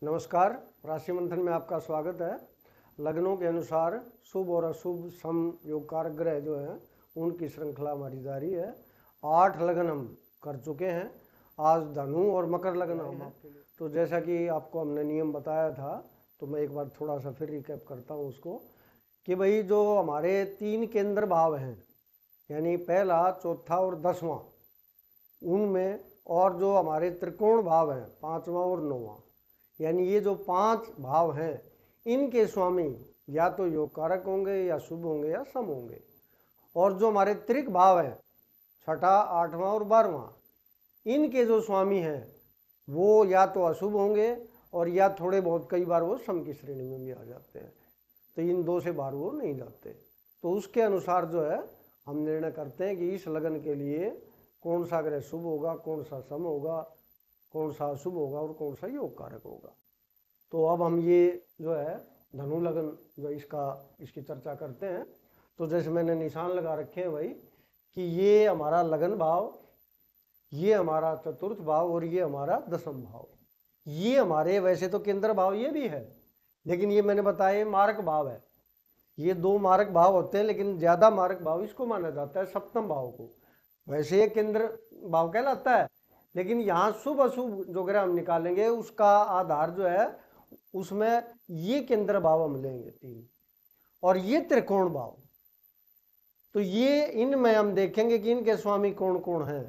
नमस्कार। राशि मंथन में आपका स्वागत है। लग्नों के अनुसार शुभ और अशुभ सम योग कारक ग्रह जो हैं उनकी श्रृंखला हमारी जारी है। 8 लग्न हम कर चुके हैं। आज धनु और मकर लग्न है। तो जैसा कि आपको हमने नियम बताया था, तो मैं एक बार थोड़ा सा फिर रिकैप करता हूँ उसको, कि भाई जो हमारे 3 केंद्र भाव हैं, यानी पहला, चौथा और 10वां, उनमें, और जो हमारे त्रिकोण भाव हैं 5वां और 9वां, यानी ये जो 5 भाव हैं, इनके स्वामी या तो योग कारक होंगे या शुभ होंगे या सम होंगे। और जो हमारे त्रिक भाव हैं, छठा, 8वां और 12वां, इनके जो स्वामी हैं वो या तो अशुभ होंगे और या थोड़े बहुत कई बार वो सम की श्रेणी में भी आ जाते हैं। तो इन दो से बाहर वो नहीं जाते। तो उसके अनुसार जो है हम निर्णय करते हैं कि इस लगन के लिए कौन सा ग्रह शुभ होगा, कौन सा सम होगा, कौन सा अशुभ होगा और कौन सा योग कारक होगा। तो अब हम ये जो है धनु लगन जो इसकी चर्चा करते हैं। तो जैसे मैंने निशान लगा रखे हैं भाई, कि ये हमारा लगन भाव, ये हमारा चतुर्थ भाव और ये हमारा दशम भाव। ये हमारे वैसे तो केंद्र भाव ये भी है, लेकिन ये मैंने बताया मारक भाव है। ये 2 मारक भाव होते हैं, लेकिन ज्यादा मारक भाव इसको माना जाता है सप्तम भाव को। वैसे ये केंद्र भाव कहलाता है, लेकिन यहाँ शुभ अशुभ जो ग्रह हम निकालेंगे उसका आधार जो है उसमें ये केंद्र भाव हम लेंगे 3, और ये त्रिकोण भाव। तो ये इनमें हम देखेंगे कि इनके स्वामी कौन कौन हैं।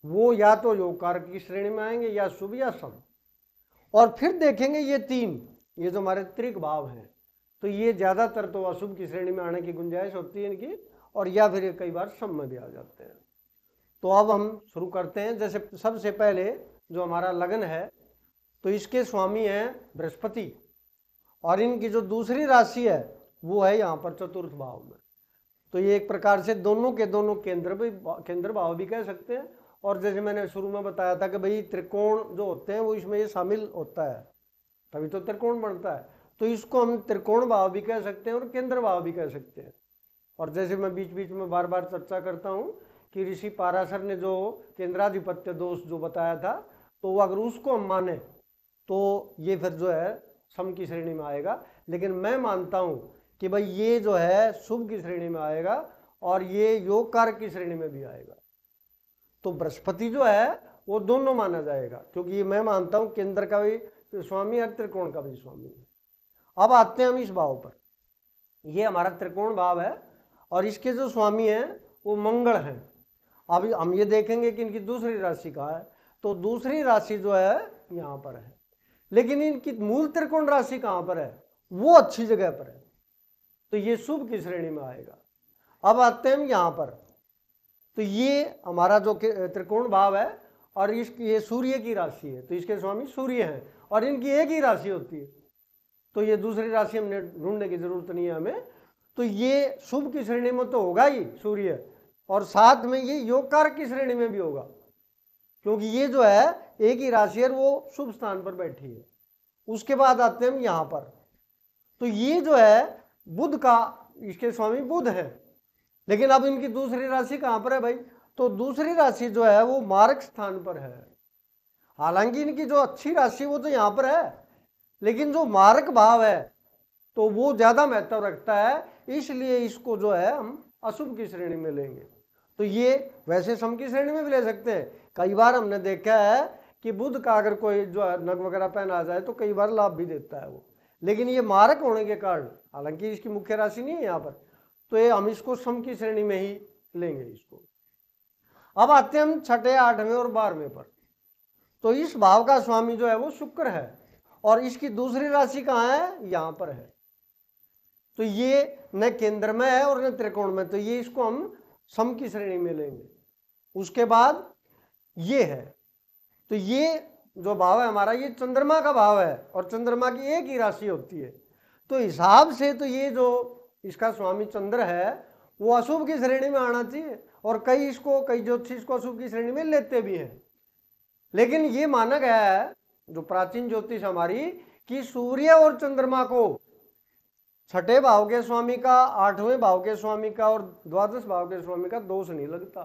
वो या तो योग कारक की श्रेणी में आएंगे या शुभ या सम। और फिर देखेंगे ये 3, ये जो हमारे त्रिक भाव हैं, तो ये ज्यादातर तो अशुभ की श्रेणी में आने की गुंजाइश होती है इनकी, और या फिर ये कई बार सम में भी आ जाते हैं। तो अब हम शुरू करते हैं। जैसे सबसे पहले जो हमारा लगन है, तो इसके स्वामी हैं बृहस्पति, और इनकी जो दूसरी राशि है वो है यहाँ पर चतुर्थ भाव में। तो ये एक प्रकार से दोनों के दोनों केंद्र भाव भी कह सकते हैं। और जैसे मैंने शुरू में बताया था कि भाई त्रिकोण जो होते हैं वो इसमें ये शामिल होता है, तभी तो त्रिकोण बनता है। तो इसको हम त्रिकोण भाव भी कह सकते हैं और केंद्र भाव भी कह सकते हैं। और जैसे मैं बीच बीच में बार बार चर्चा करता हूँ कि ऋषि पाराशर ने जो केंद्राधिपत्य दोष जो बताया था, तो अगर उसको हम माने तो ये फिर जो है सम की श्रेणी में आएगा। लेकिन मैं मानता हूँ कि भाई ये जो है शुभ की श्रेणी में आएगा और ये योग कारक की श्रेणी में भी आएगा। तो बृहस्पति जो है वो दोनों माना जाएगा, क्योंकि ये मैं मानता हूँ केंद्र का भी स्वामी और त्रिकोण का भी स्वामी है। अब आते हैं हम इस भाव पर। ये हमारा त्रिकोण भाव है और इसके जो स्वामी हैं वो मंगल हैं। अब हम ये देखेंगे कि इनकी दूसरी राशि कहाँ है। तो दूसरी राशि जो है यहाँ पर है, लेकिन इनकी मूल त्रिकोण राशि कहाँ पर है, वो अच्छी जगह पर है। तो ये शुभ की श्रेणी में आएगा। अब आते हैं हम यहाँ पर। तो ये हमारा जो त्रिकोण भाव है और ये सूर्य की राशि है, तो इसके स्वामी सूर्य हैं और इनकी एक ही राशि होती है। तो ये दूसरी राशि हमने ढूंढने की जरूरत नहीं है हमें। तो ये शुभ की श्रेणी में तो होगा ही सूर्य, और साथ में ये योग कारक की श्रेणी में भी होगा, क्योंकि ये जो है एक ही राशि है, वो शुभ स्थान पर बैठी है। उसके बाद आते हैं हम यहाँ पर। तो ये जो है बुध का, इसके स्वामी बुध है, लेकिन अब इनकी दूसरी राशि कहाँ पर है भाई। तो दूसरी राशि जो है वो मारक स्थान पर है। हालांकि इनकी जो अच्छी राशि वो तो यहाँ पर है, लेकिन जो मारक भाव है तो वो ज्यादा महत्व रखता है, इसलिए इसको जो है हम अशुभ की श्रेणी में लेंगे। तो ये वैसे सम की श्रेणी में भी ले सकते हैं। कई बार हमने देखा है कि बुध का अगर कोई जो है नग वगैरह पहना जाए तो कई बार लाभ भी देता है वो, लेकिन ये मारक होने के कारण, हालांकि इसकी मुख्य राशि नहीं है यहाँ पर, तो ये हम इसको सम की श्रेणी में ही लेंगे इसको। अब आते हैं हम छठे, 8वें और 12वें पर। तो इस भाव का स्वामी जो है वो शुक्र है और इसकी दूसरी राशि कहाँ है, यहाँ पर है। तो ये न केंद्र में है और न त्रिकोण में, तो ये इसको हम सम की श्रेणी में लेंगे। उसके बाद ये है, तो ये जो भाव है हमारा ये चंद्रमा का भाव है और चंद्रमा की एक ही राशि होती है। तो हिसाब से तो ये जो इसका स्वामी चंद्र है वो अशुभ की श्रेणी में आना चाहिए, और कई ज्योतिषी इसको अशुभ की श्रेणी में लेते भी हैं। लेकिन ये माना गया है जो प्राचीन ज्योतिष हमारी, कि सूर्य और चंद्रमा को छठे भाव के स्वामी का, 8वें भाव के स्वामी का और द्वादश भाव के स्वामी का दोष नहीं लगता।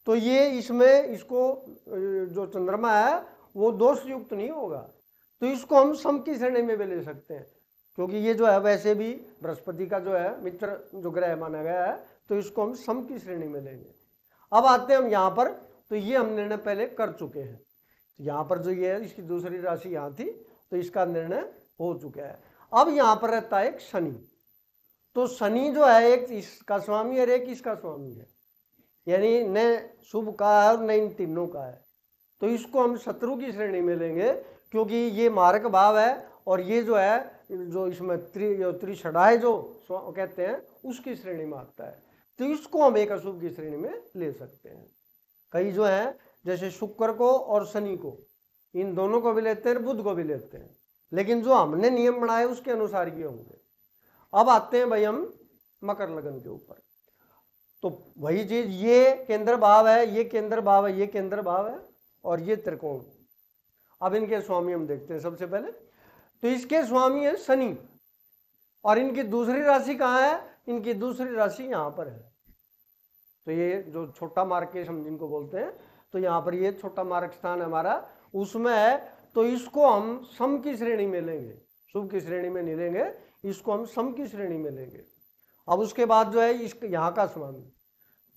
तो ये इसमें इसको जो चंद्रमा है वो दोष युक्त नहीं होगा, तो इसको हम सम की श्रेणी में भी ले सकते हैं, क्योंकि ये जो है वैसे भी बृहस्पति का जो है मित्र जो ग्रह माना गया है, तो इसको हम सम की श्रेणी में लेंगे। अब आते हैं हम यहाँ पर, तो ये हम निर्णय पहले कर चुके हैं। तो यहाँ पर जो ये है इसकी दूसरी राशि यहाँ थी, तो इसका निर्णय हो चुका है। अब यहाँ पर रहता है एक शनि, तो शनि जो है एक इसका स्वामी और एक इसका स्वामी है, यानी न शुभ का है और न इन तीनों का है, तो इसको हम शत्रु की श्रेणी में लेंगे, क्योंकि ये मारक भाव है और ये जो है जो इसमें त्रिषडाय जो कहते हैं उसकी श्रेणी में आता है, तो इसको हम एक अशुभ की श्रेणी में ले सकते हैं। कई जो है जैसे शुक्र को और शनि को, इन दोनों को भी लेते हैं, बुध को भी लेते हैं, लेकिन जो हमने नियम बनाए उसके अनुसार ये होंगे। अब आते हैं भाई हम मकर लगन के ऊपर, तो वही चीज, ये केंद्र भाव है, ये केंद्र भाव है, ये केंद्र भाव है और ये त्रिकोण। अब इनके स्वामी हम देखते हैं सबसे पहले, तो इसके स्वामी है शनि और इनकी दूसरी राशि कहाँ है, इनकी दूसरी राशि यहाँ पर है। तो ये जो छोटा मार्केश हम जिनको बोलते हैं, तो यहाँ पर ये छोटा मार्क स्थान हमारा उसमें है, तो इसको हम सम की श्रेणी में लेंगे, शुभ की श्रेणी में नहीं लेंगे, इसको हम सम की श्रेणी में लेंगे। अब उसके बाद जो है इस यहाँ का स्वामी,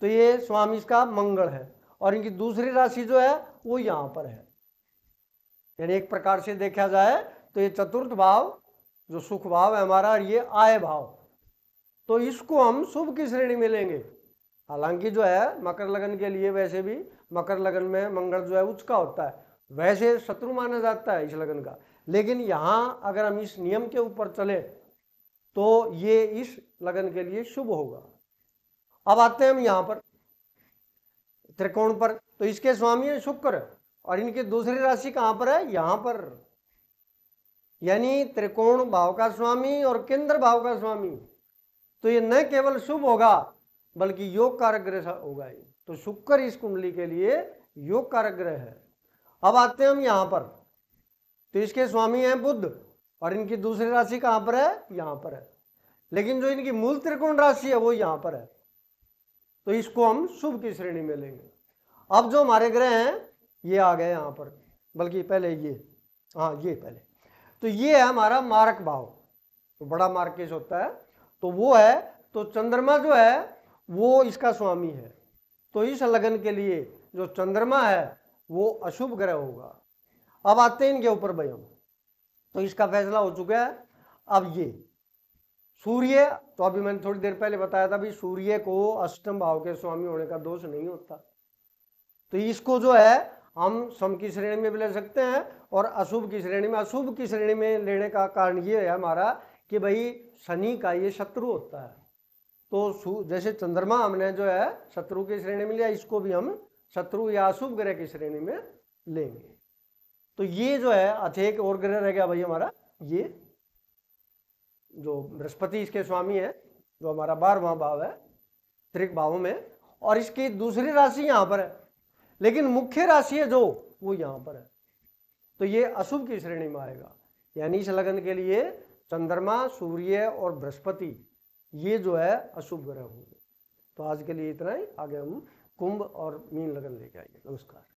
तो ये स्वामी इसका मंगल है और इनकी दूसरी राशि जो है वो यहाँ पर है, यानी एक प्रकार से देखा जाए तो ये चतुर्थ भाव जो सुख भाव है हमारा, और ये आय भाव, तो इसको हम शुभ की श्रेणी में लेंगे। हालांकि जो है मकर लगन के लिए वैसे भी मकर लगन में मंगल जो है उच्च होता है, वैसे शत्रु माना जाता है इस लगन का, लेकिन यहाँ अगर हम इस नियम के ऊपर चले तो ये इस लगन के लिए शुभ होगा। अब आते हैं हम यहाँ पर त्रिकोण पर, तो इसके स्वामी है शुक्र और इनकी दूसरी राशि कहाँ पर है, यहाँ पर, यानी त्रिकोण भाव का स्वामी और केंद्र भाव का स्वामी, तो ये न केवल शुभ होगा बल्कि योग कारक ग्रह होगा ये, तो शुक्र इस कुंडली के लिए योग कारक ग्रह है। अब आते हैं हम यहाँ पर, तो इसके स्वामी हैं बुध और इनकी दूसरी राशि कहाँ पर है, यहाँ पर है, लेकिन जो इनकी मूल त्रिकोण राशि है वो यहाँ पर है, तो इसको हम शुभ की श्रेणी में लेंगे। अब जो हमारे ग्रह हैं ये आ गए यहाँ पर, बल्कि पहले ये, हाँ ये पहले, तो ये है हमारा मारक भाव, तो बड़ा मार्केश होता है, तो वो है, तो चंद्रमा जो है वो इसका स्वामी है, तो इस लगन के लिए जो चंद्रमा है वो अशुभ ग्रह होगा। अब आते हैं इनके ऊपर भाई हम, तो इसका फैसला हो चुका है। अब ये सूर्य, तो अभी मैंने थोड़ी देर पहले बताया था भी सूर्य को अष्टम भाव के स्वामी होने का दोष नहीं होता, तो इसको जो है हम सम की श्रेणी में भी ले सकते हैं और अशुभ की श्रेणी में। अशुभ की श्रेणी में लेने का कारण ये है हमारा कि भाई शनि का ये शत्रु होता है, तो जैसे चंद्रमा हमने जो है शत्रु की श्रेणी में लिया, इसको भी हम शत्रु या अशुभ ग्रह की श्रेणी में लेंगे। तो ये जो है अच्छा एक और ग्रह रह गया भाई हमारा, ये जो बृहस्पति इसके स्वामी है, जो हमारा 12वां भाव है त्रिक भावों में, और इसकी दूसरी राशि यहाँ पर है, लेकिन मुख्य राशि है जो वो यहाँ पर है, तो ये अशुभ की श्रेणी में आएगा। यानी इस लगन के लिए चंद्रमा, सूर्य और बृहस्पति ये जो है अशुभ ग्रह होंगे। तो आज के लिए इतना ही, आगे हम कुंभ और मीन लगन लेके आएंगे। नमस्कार।